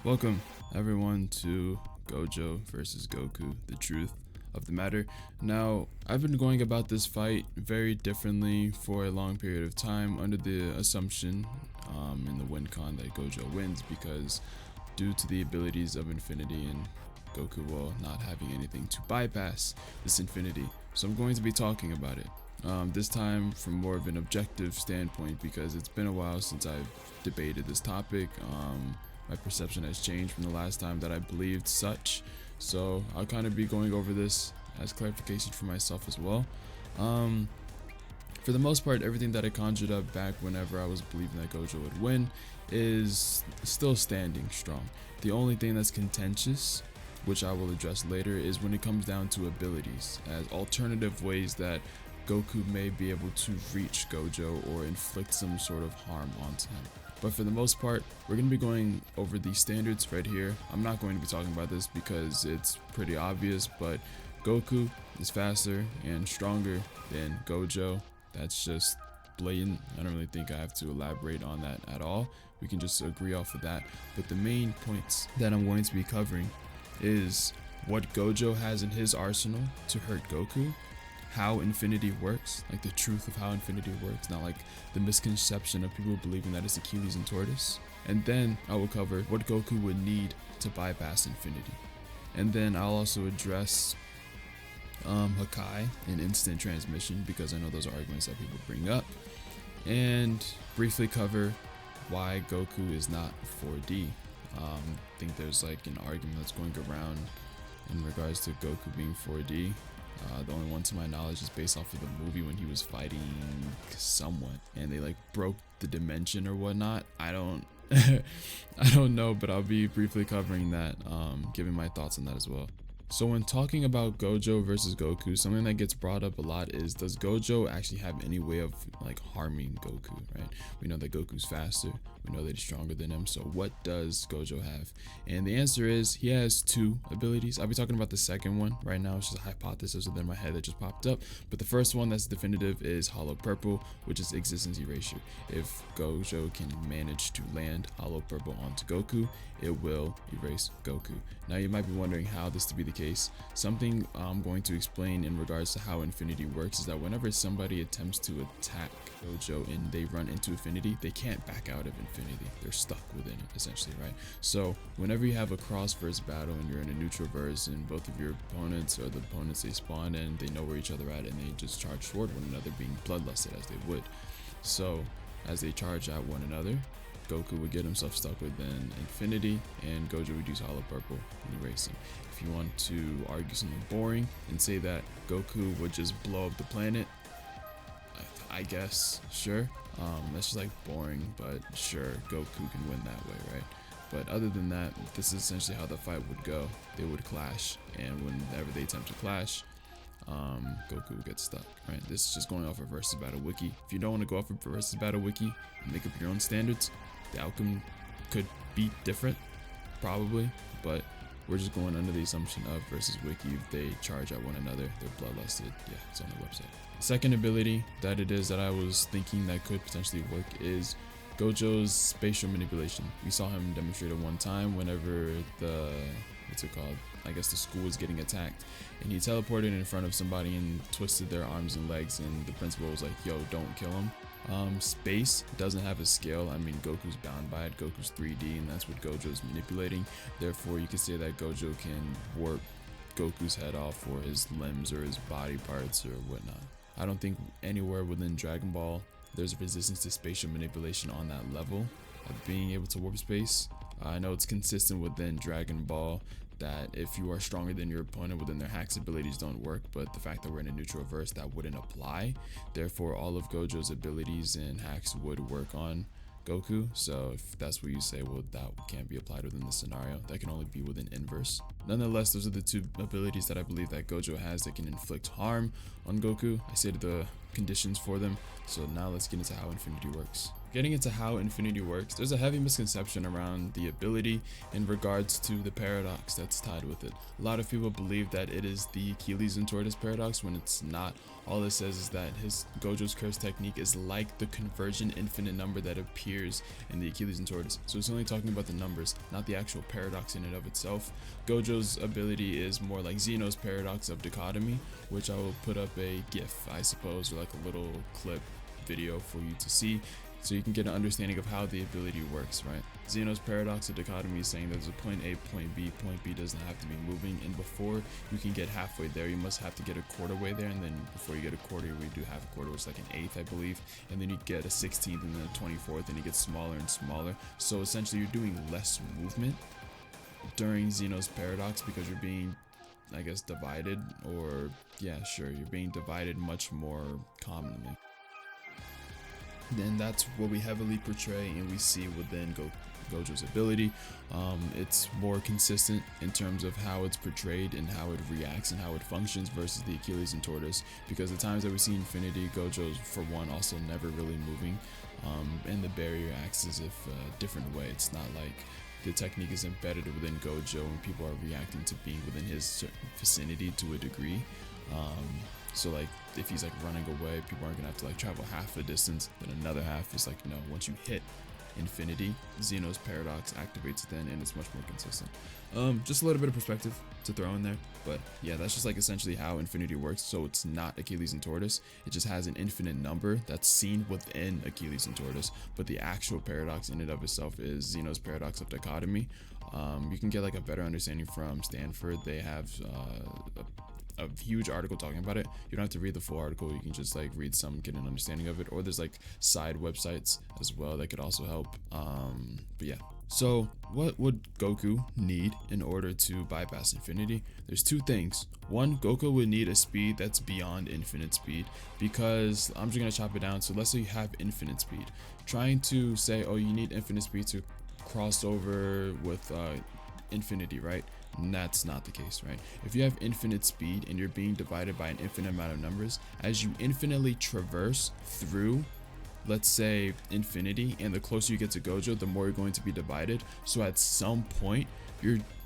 Welcome everyone to Gojo versus Goku, the truth of the matter. Now, I've been going about this fight very differently for a long period of time under the assumption in the win con that Gojo wins because due to the abilities of Infinity and Goku will not having anything to bypass this Infinity. So I'm going to be talking about it. This time from more of an objective standpoint because it's been a while since I've debated this topic. My perception has changed from the last time that I believed such, so I'll kind of be going over this as clarification for myself as well. For the most part, everything that I conjured up back whenever I was believing that Gojo would win is still standing strong. The only thing that's contentious, which I will address later, is when it comes down to abilities as alternative ways that Goku may be able to reach Gojo or inflict some sort of harm onto him. But for the most part, we're going to be going over the standards right here. I'm not going to be talking about this because it's pretty obvious, but Goku is faster and stronger than Gojo. That's just blatant. I don't really think I have to elaborate on that at all. We can just agree off of that. But the main points that I'm going to be covering is what Gojo has in his arsenal to hurt Goku, how Infinity works, like the truth of how Infinity works, not like the misconception of people believing that it's Achilles and Tortoise. And then I will cover what Goku would need to bypass Infinity. And then I'll also address Hakai and instant transmission because I know those are arguments that people bring up. And briefly cover why Goku is not 4D. I think there's like an argument that's going around in regards to Goku being 4D. The only one to my knowledge is based off of the movie when he was fighting someone and they like broke the dimension or whatnot. I don't I don't know, but I'll be briefly covering that, giving my thoughts on that as well. So when talking about Gojo versus Goku, something that gets brought up a lot is, does Gojo actually have any way of like harming Goku, right? We know that Goku's faster, we know that he's stronger than him, so what does Gojo have? And the answer is he has two abilities. I'll be talking about the second one right now. It's just a hypothesis within my head that just popped up, but the first one that's definitive is Hollow Purple, which is existence erasure. If Gojo can manage to land Hollow Purple onto Goku, it will erase Goku. Now you might be wondering how this to be the case. Something I'm going to explain in regards to how Infinity works is that whenever somebody attempts to attack Gojo and they run into Infinity, they can't back out of Infinity. They're stuck within it essentially, right? So whenever you have a cross verse battle and you're in a neutral verse and both of your opponents or the opponents they spawn and they know where each other at and they just charge toward one another, being bloodlusted as they would. So as they charge at one another, Goku would get himself stuck within Infinity and Gojo would use Hollow Purple and erase him. If you want to argue something boring and say that Goku would just blow up the planet, I guess, sure. That's just like boring, but sure, Goku can win that way, right? But other than that, this is essentially how the fight would go. They would clash, and whenever they attempt to clash, Goku would get stuck, right? This is just going off of Versus Battle Wiki. If you don't want to go off of Versus Battle Wiki and make up your own standards, the outcome could be different, probably, but we're just going under the assumption of Versus Wiki. If they charge at one another, they're bloodlusted. Yeah, it's on the website. Second ability that it is that I was thinking that could potentially work is Gojo's spatial manipulation. We saw him demonstrate it one time whenever the, what's it called? I guess the school was getting attacked and he teleported in front of somebody and twisted their arms and legs and the principal was like, yo, don't kill him. Space doesn't have a scale. I mean, Goku's bound by it. Goku's 3D and that's what Gojo's manipulating. Therefore, you can say that Gojo can warp Goku's head off or his limbs or his body parts or whatnot. I don't think anywhere within Dragon Ball there's a resistance to spatial manipulation on that level of being able to warp space. I know it's consistent within Dragon Ball that if you are stronger than your opponent within their hacks abilities don't work, but the fact that we're in a neutral verse, that wouldn't apply. Therefore, all of Gojo's abilities and hacks would work on Goku. So if that's what you say, well, that can't be applied within this scenario. That can only be within inverse. Nonetheless, those are the two abilities that I believe that Gojo has that can inflict harm on Goku. I stated the conditions for them. So now let's get into how infinity works. Getting into how infinity works, there's a heavy misconception around the ability in regards to the paradox that's tied with it. A lot of people believe that it is the Achilles and tortoise paradox when it's not. All it says is that Gojo's curse technique is like the convergent infinite number that appears in the Achilles and tortoise. So it's only talking about the numbers, not the actual paradox in and of itself. Gojo's ability is more like Zeno's paradox of dichotomy, which I will put up a GIF, I suppose, or like a little clip video for you to see, so you can get an understanding of how the ability works, right? Zeno's paradox of dichotomy is saying there's a point A, point B doesn't have to be moving, and before you can get halfway there, you must have to get a quarter way there, and then before you get a quarter, we do half a quarter, which is like an eighth, I believe, and then you get a 16th and then a 24th, and it gets smaller and smaller. So essentially you're doing less movement during Zeno's paradox because you're being, I guess, divided, or yeah, sure, you're being divided much more commonly. And that's what we heavily portray and we see within Gojo's ability. It's more consistent in terms of how it's portrayed and how it reacts and how it functions versus the Achilles and tortoise, because the times that we see infinity, Gojo's for one also never really moving, and the barrier acts as if a different way. It's not like the technique is embedded within Gojo and people are reacting to being within his vicinity to a degree. So like if he's like running away, people aren't gonna have to like travel half the distance, then another half is like, no, once you hit infinity, Zeno's paradox activates then, and it's much more consistent. Just a little bit of perspective to throw in there, but yeah, that's just like essentially how infinity works. So it's not Achilles and tortoise, it just has an infinite number that's seen within Achilles and tortoise, but the actual paradox in and of itself is Zeno's paradox of dichotomy. You can get like a better understanding from Stanford. They have a huge article talking about it. You don't have to read the full article, you can just like read some, get an understanding of it, or there's like side websites as well that could also help. But yeah, so what would Goku need in order to bypass infinity? There's two things. One, Goku would need a speed that's beyond infinite speed, because I'm just gonna chop it down. So let's say you have infinite speed, trying to say, oh, you need infinite speed to cross over with infinity, right? And that's not the case, right? If you have infinite speed and you're being divided by an infinite amount of numbers, as you infinitely traverse through, let's say, infinity, and the closer you get to Gojo, the more you're going to be divided. So at some point,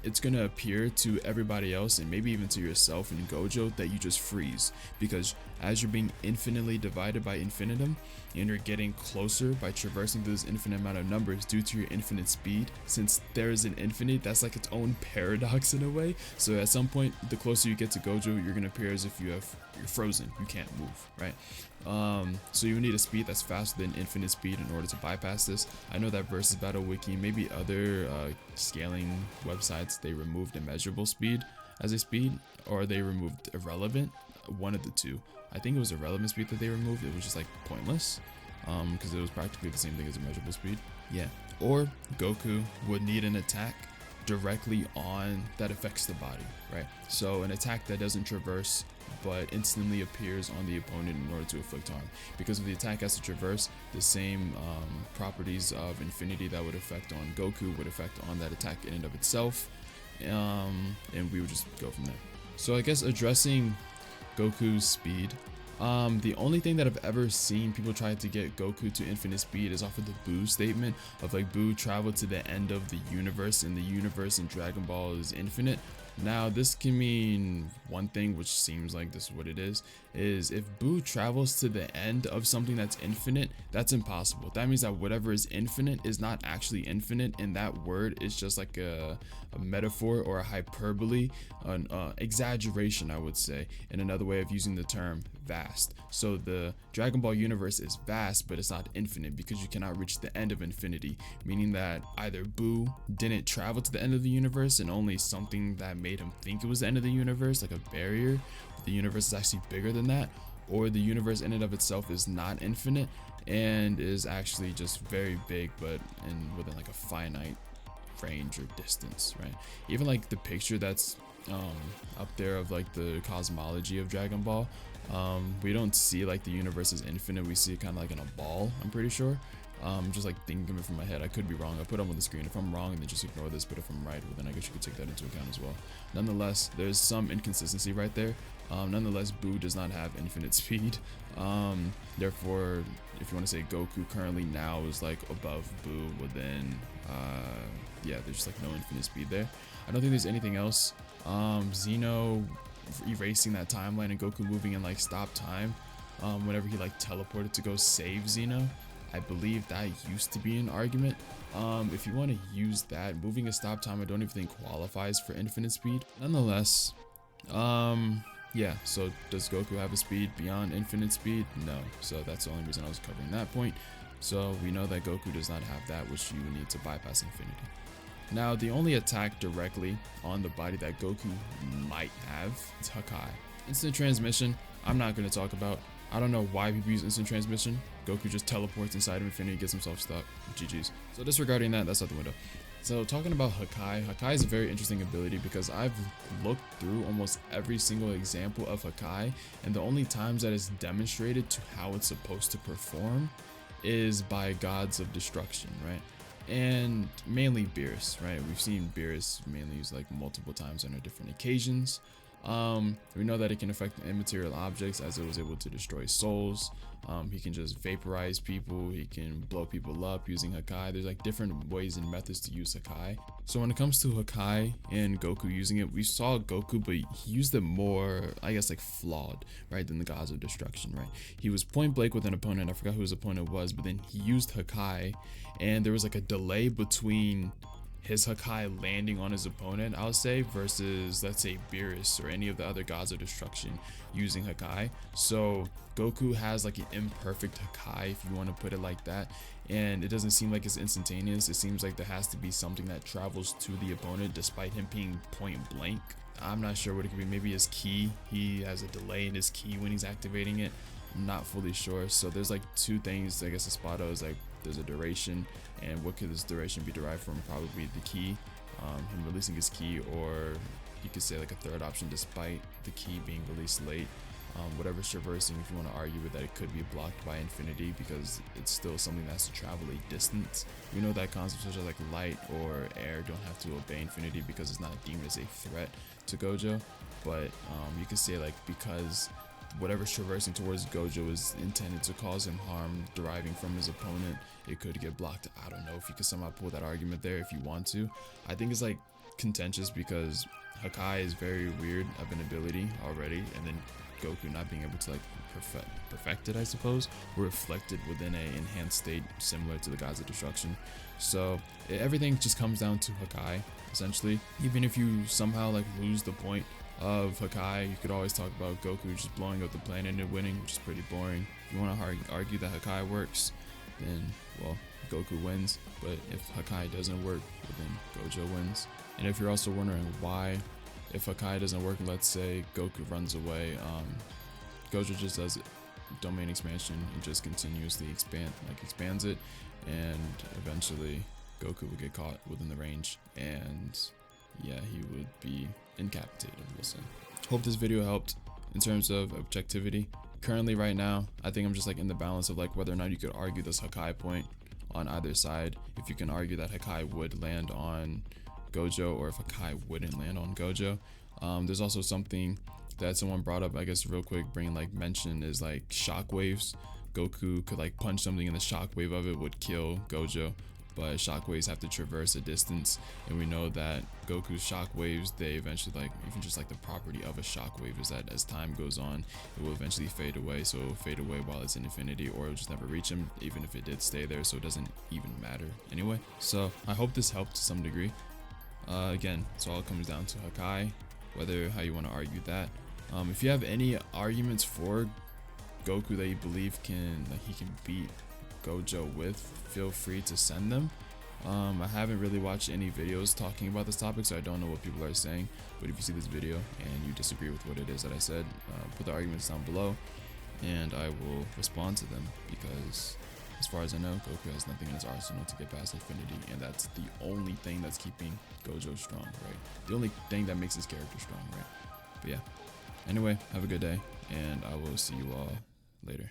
it's gonna appear to everybody else and maybe even to yourself in Gojo that you just freeze, because as you're being infinitely divided by infinitum and you're getting closer by traversing through this infinite amount of numbers due to your infinite speed, since there is an infinite, that's like its own paradox in a way. So at some point, the closer you get to Gojo, you're gonna appear as if you're frozen, you can't move, right? So you need a speed that's faster than infinite speed in order to bypass this. I know that versus Battle Wiki, maybe other scaling websites, they removed immeasurable speed as a speed, or they removed irrelevant, one of the two. I think it was irrelevant speed that they removed. It was just like pointless, because it was practically the same thing as immeasurable speed. Yeah, or Goku would need an attack directly on that affects the body, right? So an attack that doesn't traverse but instantly appears on the opponent in order to inflict harm, because if the attack has to traverse, the same properties of infinity that would affect on Goku would affect on that attack in and of itself, and we would just go from there. So I guess addressing Goku's speed, the only thing that I've ever seen people try to get Goku to infinite speed is off of the Buu statement of like, Buu traveled to the end of the universe and the universe in Dragon Ball is infinite. Now this can mean one thing, which seems like this is what it is if Buu travels to the end of something that's infinite, that's impossible. That means that whatever is infinite is not actually infinite, and that word is just like a metaphor or a hyperbole, an exaggeration, I would say, and another way of using the term vast. So the Dragon Ball universe is vast, but it's not infinite, because you cannot reach the end of infinity, meaning that either Buu didn't travel to the end of the universe and only something that made him think it was the end of the universe, like a barrier, but the universe is actually bigger than that, or the universe in and of itself is not infinite and is actually just very big, but within like a finite range or distance, right? Even like the picture that's up there of like the cosmology of Dragon Ball, we don't see like the universe is infinite, we see it kind of like in a ball, I'm pretty sure. Just like thinking of it from my head. I could be wrong. I put them on the screen. If I'm wrong, then just ignore this. But if I'm right, well, then I guess you could take that into account as well. Nonetheless, there's some inconsistency right there. Nonetheless, Buu does not have infinite speed. Therefore, if you want to say Goku currently now is like above Buu, well then, yeah, there's just like no infinite speed there. I don't think there's anything else. Xeno erasing that timeline and Goku moving in like stop time. Whenever he like teleported to go save Xeno, I believe that used to be an argument. If you want to use that, moving a stop time, I don't even think qualifies for infinite speed. Nonetheless, yeah, so does Goku have a speed beyond infinite speed? No, so that's the only reason I was covering that point. So we know that Goku does not have that, which you need to bypass infinity. Now, the only attack directly on the body that Goku might have is Hakai. Instant transmission, I'm not going to talk about. I don't know why people use instant transmission. Goku just teleports inside of infinity, gets himself stuck. GG's. So disregarding that, that's out the window. So talking about Hakai, Hakai is a very interesting ability because I've looked through almost every single example of Hakai, and the only times that it's demonstrated to how it's supposed to perform is by gods of destruction, right? And mainly Beerus, right? We've seen Beerus mainly used like multiple times on different occasions. We know that it can affect immaterial objects as it was able to destroy souls. He can just vaporize people. He can blow people up using Hakai. There's like different ways and methods to use Hakai. So when it comes to Hakai and Goku using it, we saw Goku, but he used it more, I guess, like flawed, right, than the gods of destruction, right? He was point blank with an opponent. I forgot who his opponent was, but then he used Hakai, and there was like a delay between his Hakai landing on his opponent, I'll say, versus, let's say, Beerus or any of the other gods of destruction using Hakai. So Goku has like an imperfect Hakai, if you want to put it like that, and it doesn't seem like it's instantaneous. It seems like there has to be something that travels to the opponent despite him being point blank. I'm not sure what it could be. Maybe his ki, he has a delay in his ki when he's activating it. I'm not fully sure. So there's like two things, I guess. Espada is like, there's a duration, and what could this duration be derived from? Probably the ki, him releasing his ki, or you could say like a third option, despite the ki being released late. Whatever's traversing, if you want to argue with that, it could be blocked by infinity because it's still something that has to travel a distance. We know that concepts such as like light or air don't have to obey infinity because it's not deemed as a threat to Gojo, but you could say like because whatever's traversing towards Gojo is intended to cause him harm deriving from his opponent, it could get blocked. I don't know if you could somehow pull that argument there if you want to. I think it's like contentious because Hakai is very weird of an ability already, and then Goku not being able to like perfect it, I suppose, or reflected within a enhanced state similar to the gods of destruction. So everything just comes down to Hakai essentially. Even if you somehow like lose the point of Hakai, you could always talk about Goku just blowing up the planet and winning, which is pretty boring. If you want to argue that Hakai works, then well, Goku wins. But if Hakai doesn't work, well, then Gojo wins. And if you're also wondering why, if Hakai doesn't work, let's say Goku runs away, Gojo just does domain expansion and just continuously expands it, and eventually Goku would get caught within the range, and yeah, he would be incapacitated, we'll say. Hope this video helped in terms of objectivity. Currently right now, I think I'm just like in the balance of like whether or not you could argue this Hakai point on either side. If you can argue that Hakai would land on Gojo, or if Hakai wouldn't land on Gojo. There's also something that someone brought up, I guess real quick, bringing like mention is like shockwaves. Goku could like punch something and the shockwave of it would kill Gojo, but shockwaves have to traverse a distance, and we know that Goku's shockwaves, they eventually like, even just like the property of a shockwave is that as time goes on, it will eventually fade away. So it will fade away while it's in infinity, or it'll just never reach him, even if it did stay there, so it doesn't even matter anyway. So I hope this helped to some degree. Again, so all comes down to Hakai, whether how you want to argue that. If you have any arguments for Goku that you believe he can beat Gojo with, feel free to send them. I haven't really watched any videos talking about this topic, so I don't know what people are saying, but if you see this video and you disagree with what it is that I said, put the arguments down below and I will respond to them, because as far as I know, Goku has nothing in his arsenal to get past infinity, and that's the only thing that's keeping Gojo strong, right? The only thing that makes his character strong, right? But yeah, anyway, have a good day, and I will see you all later.